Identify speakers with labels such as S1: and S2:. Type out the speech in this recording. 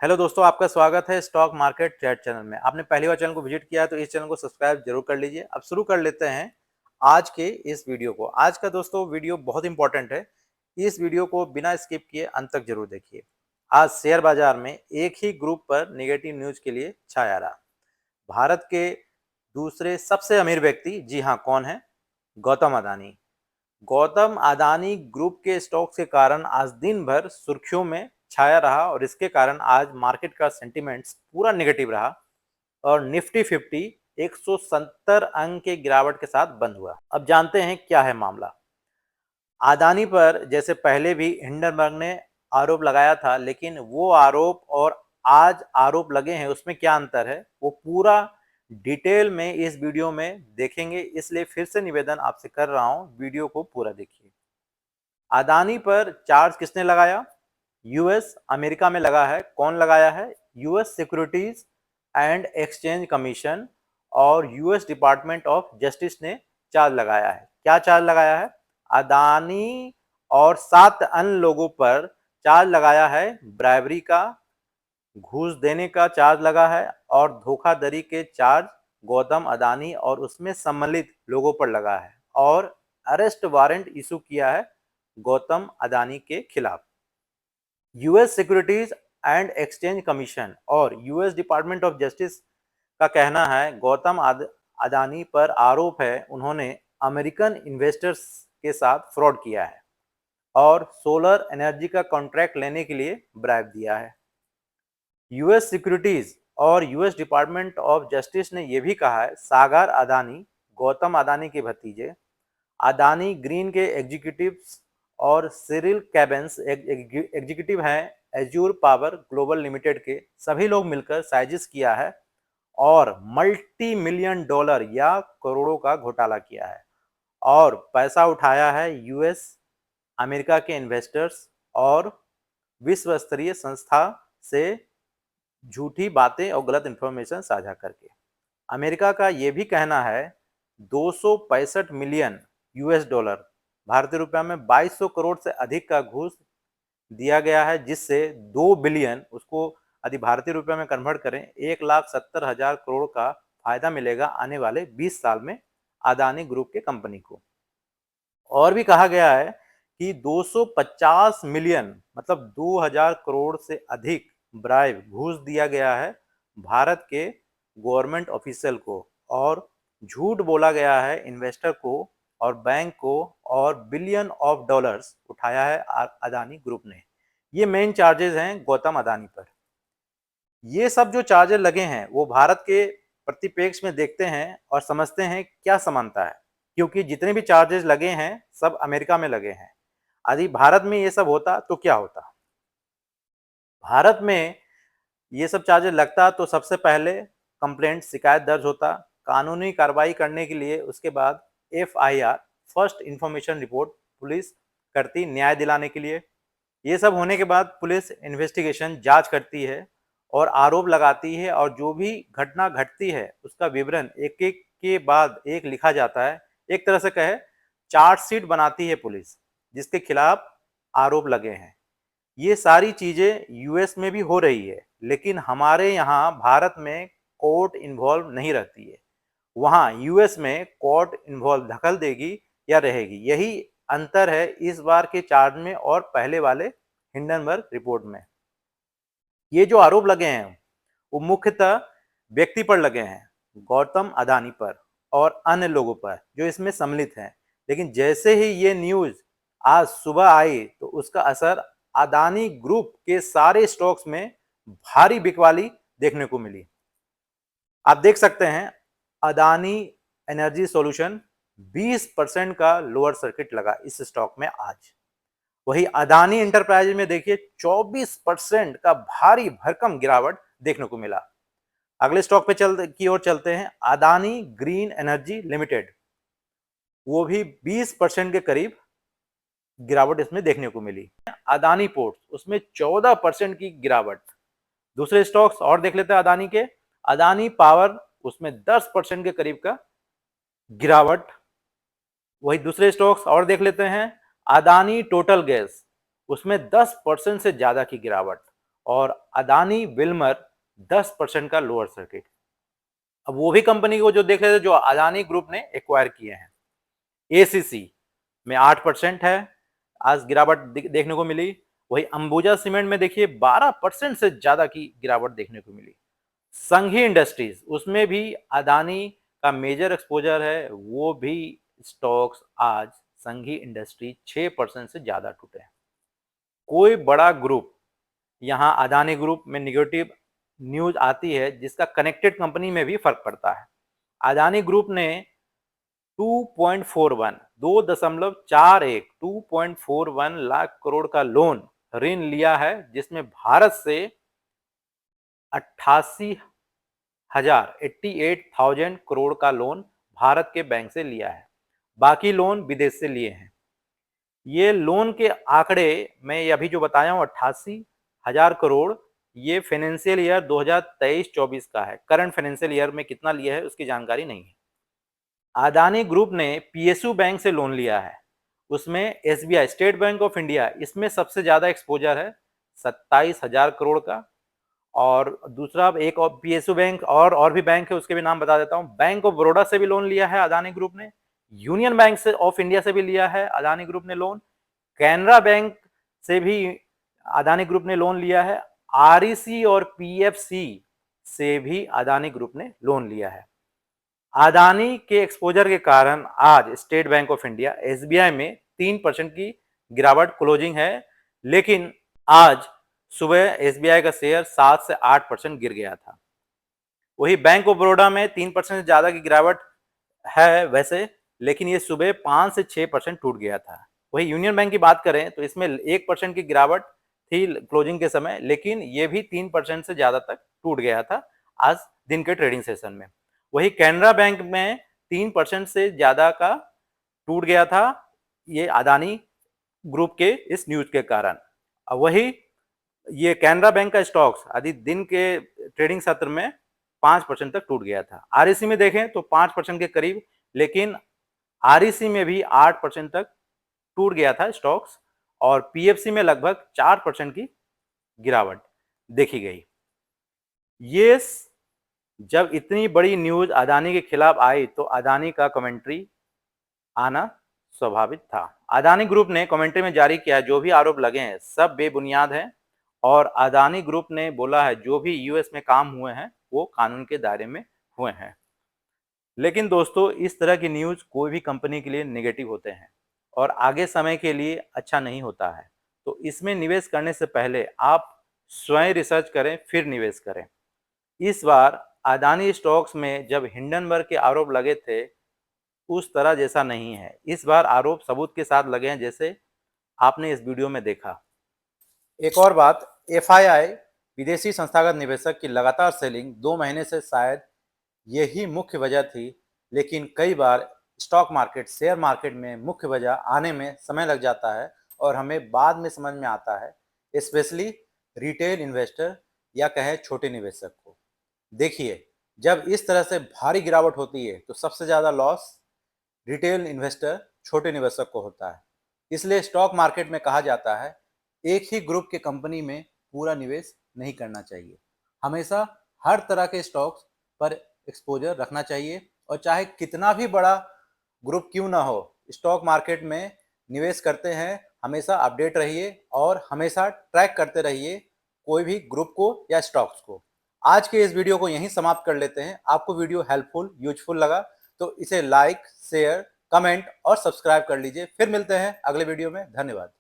S1: Hello दोस्तों, आपका स्वागत है स्टॉक मार्केट चैट चैनल में। आपने पहली बार चैनल को विजिट किया है तो इस चैनल को सब्सक्राइब जरूर कर लीजिए। अब शुरू कर लेते हैं आज के इस वीडियो को। आज का दोस्तों वीडियो बहुत इंपॉर्टेंट है। इस वीडियो को बिना स्किप किए अंत तक जरूर देखिए। आज शेयर बाजार में एक ही ग्रुप पर नेगेटिव न्यूज के लिए छाया रहा। भारत के दूसरे सबसे अमीर व्यक्ति, जी हाँ, कौन है? गौतम अदानी। गौतम अदानी ग्रुप के स्टॉक्स के कारण आज दिन भर सुर्खियों में छाया रहा और इसके कारण आज मार्केट का सेंटीमेंट्स पूरा नेगेटिव रहा और निफ्टी 50 170 अंक के गिरावट के साथ बंद हुआ। अब जानते हैं क्या है मामला। अदानी पर जैसे पहले भी हिंडनबर्ग ने आरोप लगाया था, लेकिन वो आरोप और आज आरोप लगे हैं उसमें क्या अंतर है वो पूरा डिटेल में इस वीडियो में देखेंगे। इसलिए फिर से निवेदन आपसे कर रहा हूं, वीडियो को पूरा देखिए। अदानी पर चार्ज किसने लगाया? यूएस अमेरिका में लगा है। कौन लगाया है? US securities and exchange commission और यूएस डिपार्टमेंट ऑफ जस्टिस ने चार्ज लगाया है। क्या चार्ज लगाया है? अदानी और 7 अन्य लोगों पर चार्ज लगाया है। ब्राइबरी का, घूस देने का चार्ज लगा है और धोखाधड़ी के चार्ज गौतम अदानी और उसमें सम्मिलित लोगों पर लगा है और अरेस्ट वारंट इशू किया है गौतम अदानी के खिलाफ। US securities and exchange commission और यूएस डिपार्टमेंट ऑफ जस्टिस का कहना है गौतम अदानी पर आरोप है उन्होंने अमेरिकन इन्वेस्टर्स के साथ फ्रॉड किया है और सोलर एनर्जी का कॉन्ट्रैक्ट लेने के लिए ब्राइब दिया है। यूएस सिक्योरिटीज और यूएस डिपार्टमेंट ऑफ जस्टिस ने यह भी कहा है सागर अदानी, गौतम अदानी के भतीजे, अदानी ग्रीन के एग्जीक्यूटिव्स और सिरिल कैबेंस एग्जीक्यूटिव हैं एज्यूर पावर ग्लोबल लिमिटेड के, सभी लोग मिलकर साजिश किया है और मल्टी मिलियन डॉलर या करोड़ों का घोटाला किया है और पैसा उठाया है यूएस, अमेरिका के इन्वेस्टर्स और विश्व स्तरीय संस्था से झूठी बातें और गलत इंफॉर्मेशन साझा करके। अमेरिका का यह भी कहना है 265 मिलियन यूएस डॉलर, भारतीय रुपया में 2200 करोड़ से अधिक का घूस दिया गया है, जिससे 2 बिलियन, उसको यदि भारतीय रुपये में कन्वर्ट करें 1,70,000 करोड़ का फायदा मिलेगा आने वाले 20 साल में अदानी ग्रुप के कंपनी को। और भी कहा गया है कि 250 मिलियन मतलब 2000 करोड़ से अधिक ब्राइब, घूस दिया गया है भारत के गवर्नमेंट ऑफिशियल को और झूठ बोला गया है इन्वेस्टर को और बैंक को और बिलियन ऑफ डॉलर्स उठाया है अदानी ग्रुप ने। ये मेन चार्जेस हैं गौतम अदानी पर। ये सब जो चार्जेस लगे हैं वो भारत के प्रतिपेक्ष में देखते हैं और समझते हैं क्या समानता है, क्योंकि जितने भी चार्जेस लगे हैं सब अमेरिका में लगे हैं। यदि भारत में ये सब होता तो क्या होता? भारत में ये सब चार्जेस लगता तो सबसे पहले कंप्लेंट, शिकायत दर्ज होता, कानूनी कार्रवाई करने के लिए उसके बाद FIR, first information report, police करती न्याय दिलाने के लिए। ये सब होने के बाद पुलिस इन्वेस्टिगेशन, जांच करती है और आरोप लगाती है और जो भी घटना घटती है उसका विवरण एक एक के बाद एक लिखा जाता है। एक तरह से कहे चार्जशीट बनाती है पुलिस जिसके खिलाफ आरोप लगे हैं। ये सारी चीजें यूएस में भी हो रही है, लेकिन हमारे यहाँ भारत में कोर्ट इन्वॉल्व नहीं रहती है। वहाँ यूएस में कोर्ट इन्वॉल्व दखल देगी या रहेगी। यही अंतर है इस बार के चार्ज में और पहले वाले हिंडनबर्ग रिपोर्ट में। ये जो आरोप लगे हैं वो मुख्यतः व्यक्ति पर लगे हैं, गौतम अदानी पर और अन्य लोगों पर जो इसमें सम्मिलित हैं। लेकिन जैसे ही ये न्यूज आज सुबह आई तो उसका असर अदानी ग्रुप के सारे स्टॉक्स में भारी बिकवाली देखने को मिली। आप देख सकते हैं अदानी एनर्जी सॉल्यूशन 20% का लोअर सर्किट लगा इस स्टॉक में आज। वही अदानी इंटरप्राइजेज में देखिए 24% का भारी भरकम गिरावट देखने को मिला। अगले स्टॉक पे की ओर चलते हैं, अदानी ग्रीन एनर्जी लिमिटेड, वो भी 20% के करीब गिरावट इसमें देखने को मिली। अदानी पोर्ट्स, उसमें 14% की गिरावट। दूसरे स्टॉक्स और देख लेते हैं अदानी के, अदानी पावर, उसमें 10% के करीब का गिरावट। वही दूसरे स्टॉक्स और देख लेते हैं, अदानी टोटल गैस, उसमें 10% से ज्यादा की गिरावट। और अदानी विल्मर 10% का लोअर सर्किट। अब वो भी कंपनी को जो देख रहे थे जो अदानी ग्रुप ने एक्वायर किए हैं। एसीसी में 8% है, आज गिरावट देखने को मिली। वही अंबुजा सीमेंट में देखिए 12% से ज्यादा की गिरावट देखने को मिली। संघी इंडस्ट्रीज उसमें भी अदानी का मेजर एक्सपोजर है, वो भी स्टॉक्स आज संघी इंडस्ट्री 6% से ज्यादा टूटे हैं। कोई बड़ा ग्रुप यहाँ अदानी ग्रुप में निगेटिव न्यूज आती है जिसका कनेक्टेड कंपनी में भी फर्क पड़ता है। अदानी ग्रुप ने 2.41 2.41 लाख करोड़ का लोन ऋण लिया है, जिसमें भारत से 88,000 करोड़ का लोन भारत के बैंक से लिया है, बाकी लोन विदेश से लिए हैं। ये लोन के आंकड़े मैं अभी जो बताया हूँ 88,000 करोड़, ये फाइनेंशियल ईयर 2023-24 का है। करंट फाइनेंशियल ईयर में कितना लिया है उसकी जानकारी नहीं है। अदानी ग्रुप ने पीएसयू बैंक से लोन लिया है, उसमें SBI state bank of India इसमें सबसे ज्यादा एक्सपोजर है 27,000 करोड़ का। और दूसरा एक और पीएसयू बैंक और भी बैंक है, उसके भी नाम बता देता हूं। बैंक ऑफ बड़ौदा से भी लोन लिया है अदानी ग्रुप ने, यूनियन बैंक से ऑफ इंडिया से भी लिया है अदानी ग्रुप ने लोन, कैनरा बैंक से भी अदानी ग्रुप ने लोन लिया है, आरईसी और पीएफसी से भी अदानी ग्रुप ने लोन लिया है। अदानी के एक्सपोजर के कारण आज state bank of India SBI में 3% की गिरावट क्लोजिंग है, लेकिन आज सुबह एसबीआई का शेयर 7 से 8% गिर गया था। वही बैंक ऑफ बड़ौदा में 3% से ज्यादा की गिरावट है वैसे, लेकिन ये सुबह 5 से 6% टूट गया था। वही यूनियन बैंक की बात करें तो इसमें 1% की गिरावट थी क्लोजिंग के समय, लेकिन ये भी 3% से ज्यादा तक टूट गया था आज दिन के ट्रेडिंग सेशन में। वही कैनरा बैंक में 3% से ज्यादा का टूट गया था, ये अदानी ग्रुप के इस न्यूज के कारण। वही ये कैनरा बैंक का स्टॉक्स आदि दिन के ट्रेडिंग सत्र में 5% तक टूट गया था। आरईसी में देखें तो 5% के करीब, लेकिन आरईसी में भी 8% तक टूट गया था स्टॉक्स, और पीएफसी में लगभग 4% की गिरावट देखी गई। ये जब इतनी बड़ी न्यूज अदानी के खिलाफ आई तो अदानी का कमेंट्री आना स्वाभाविक था। अदानी ग्रुप ने कमेंट्री में जारी किया जो भी आरोप लगे हैं सब बेबुनियाद हैं, और अदानी ग्रुप ने बोला है जो भी यूएस में काम हुए हैं वो कानून के दायरे में हुए हैं। लेकिन दोस्तों इस तरह की न्यूज कोई भी कंपनी के लिए नेगेटिव होते हैं और आगे समय के लिए अच्छा नहीं होता है, तो इसमें निवेश करने से पहले आप स्वयं रिसर्च करें फिर निवेश करें। इस बार अदानी स्टॉक्स में जब हिंडनबर्ग के आरोप लगे थे उस तरह जैसा नहीं है, इस बार आरोप सबूत के साथ लगे हैं जैसे आपने इस वीडियो में देखा। एक और बात, एफआईआई विदेशी संस्थागत निवेशक की लगातार सेलिंग 2 महीने से शायद यही मुख्य वजह थी, लेकिन कई बार स्टॉक मार्केट शेयर मार्केट में मुख्य वजह आने में समय लग जाता है और हमें बाद में समझ में आता है, स्पेशली रिटेल इन्वेस्टर या कहे छोटे निवेशक को। देखिए जब इस तरह से भारी गिरावट होती है तो सबसे ज़्यादा लॉस रिटेल इन्वेस्टर छोटे निवेशक को होता है। इसलिए स्टॉक मार्केट में कहा जाता है एक ही ग्रुप के कंपनी में पूरा निवेश नहीं करना चाहिए, हमेशा हर तरह के स्टॉक्स पर एक्सपोजर रखना चाहिए, और चाहे कितना भी बड़ा ग्रुप क्यों ना हो स्टॉक मार्केट में निवेश करते हैं हमेशा अपडेट रहिए और हमेशा ट्रैक करते रहिए कोई भी ग्रुप को या स्टॉक्स को। आज के इस वीडियो को यहीं समाप्त कर लेते हैं। आपको वीडियो हेल्पफुल यूजफुल लगा तो इसे लाइक शेयर कमेंट और सब्सक्राइब कर लीजिए। फिर मिलते हैं अगले वीडियो में। धन्यवाद।